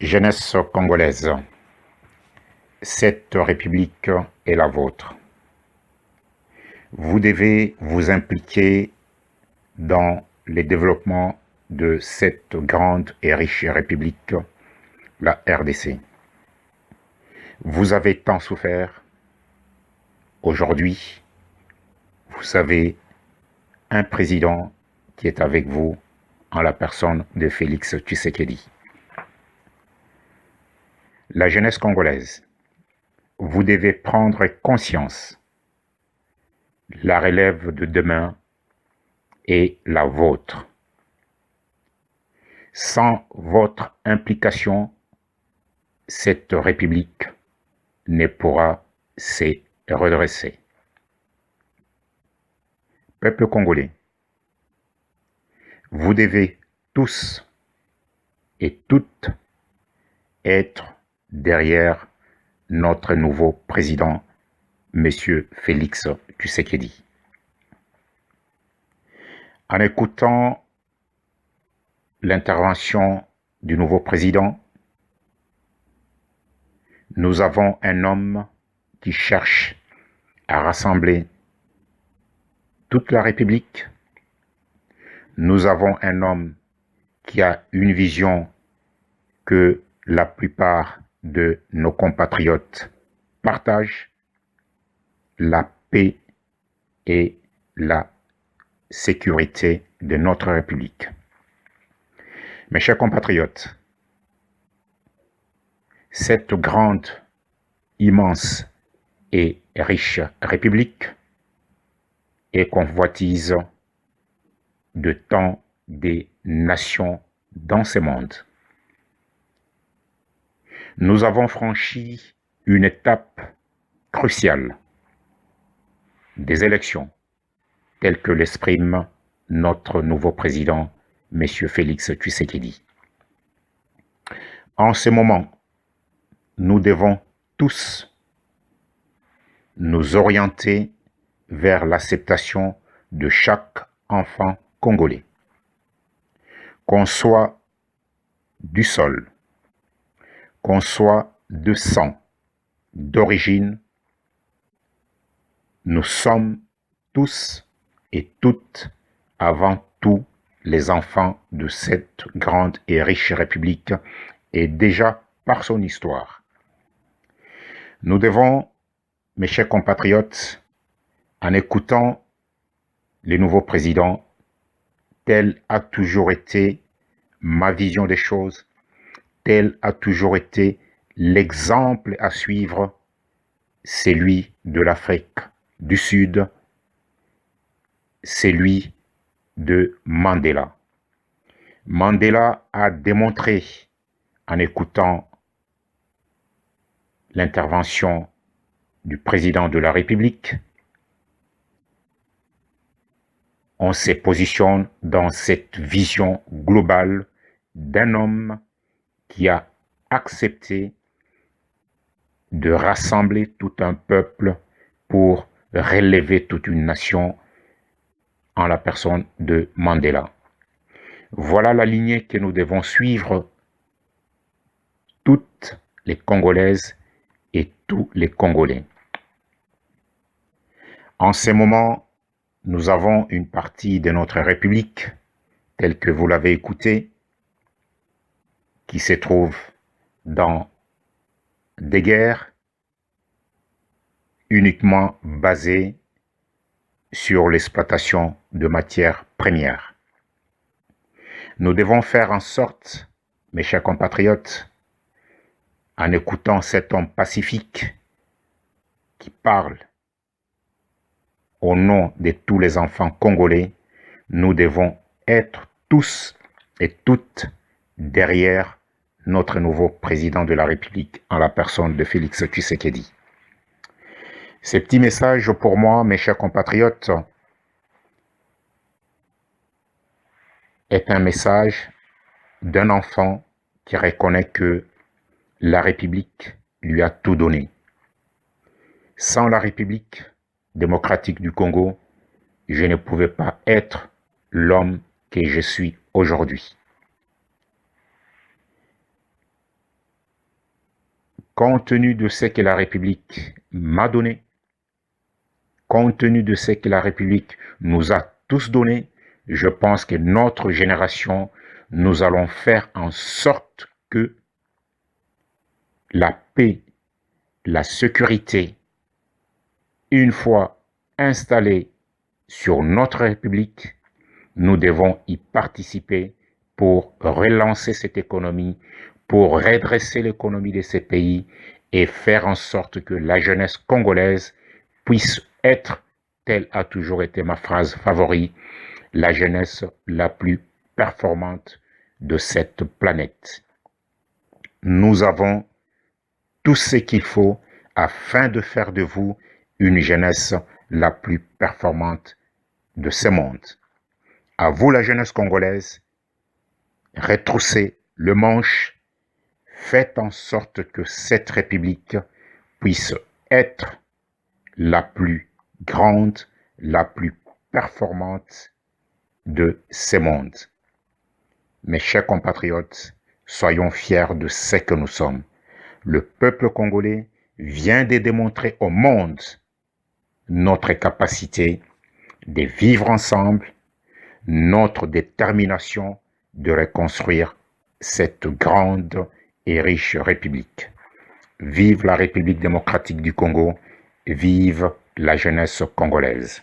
Jeunesse congolaise, cette République est la vôtre. Vous devez vous impliquer dans le développement de cette grande et riche République, la RDC. Vous avez tant souffert. Aujourd'hui, vous avez un président qui est avec vous en la personne de Félix Tshisekedi. La jeunesse congolaise, vous devez prendre conscience. La relève de demain est la vôtre. Sans votre implication, cette République ne pourra se redresser. Peuple congolais, vous devez tous et toutes être derrière notre nouveau président, M. Félix Tshisekedi. En écoutant l'intervention du nouveau président, nous avons un homme qui cherche à rassembler toute la République. Nous avons un homme qui a une vision que la plupart de nos compatriotes partagent, la paix et la sécurité de notre République. Mes chers compatriotes, cette grande, immense et riche République est convoitise de tant des nations dans ce monde. Nous avons franchi une étape cruciale des élections, telles que l'exprime notre nouveau président, M. Félix Tshisekedi. En ce moment, nous devons tous nous orienter vers l'acceptation de chaque enfant congolais. Qu'on soit du sol, qu'on soit de sang, d'origine, nous sommes tous et toutes avant tout les enfants de cette grande et riche République et déjà par son histoire. Nous devons, mes chers compatriotes, en écoutant les nouveaux présidents, telle a toujours été ma vision des choses, tel a toujours été l'exemple à suivre, celui de l'Afrique du Sud, celui de Mandela. Mandela a démontré, en écoutant l'intervention du président de la République, on se positionne dans cette vision globale d'un homme qui a accepté de rassembler tout un peuple pour relever toute une nation en la personne de Mandela. Voilà la lignée que nous devons suivre, toutes les Congolaises et tous les Congolais. En ce moment, nous avons une partie de notre République, telle que vous l'avez écoutée, qui se trouve dans des guerres uniquement basées sur l'exploitation de matières premières. Nous devons faire en sorte, mes chers compatriotes, en écoutant cet homme pacifique qui parle au nom de tous les enfants congolais, nous devons être tous et toutes derrière notre nouveau président de la République en la personne de Félix Tshisekedi. Ce petit message pour moi, mes chers compatriotes, est un message d'un enfant qui reconnaît que la République lui a tout donné. Sans la République démocratique du Congo, je ne pouvais pas être l'homme que je suis aujourd'hui. compte tenu de ce que la République m'a donné, compte tenu de ce que la République nous a tous donné, je pense que notre génération, nous allons faire en sorte que la paix, la sécurité, une fois installée sur notre République, nous devons y participer pour relancer cette économie, pour redresser l'économie de ces pays et faire en sorte que la jeunesse congolaise puisse être, telle a toujours été ma phrase favorite, la jeunesse la plus performante de cette planète. Nous avons tout ce qu'il faut afin de faire de vous une jeunesse la plus performante de ce monde. À vous la jeunesse congolaise, retroussez le manche, faites en sorte que cette république puisse être la plus grande, la plus performante de ce monde. Mes chers compatriotes, soyons fiers de ce que nous sommes. Le peuple congolais vient de démontrer au monde notre capacité de vivre ensemble, notre détermination de reconstruire cette grande et riche république. Vive la République démocratique du Congo, vive la jeunesse congolaise.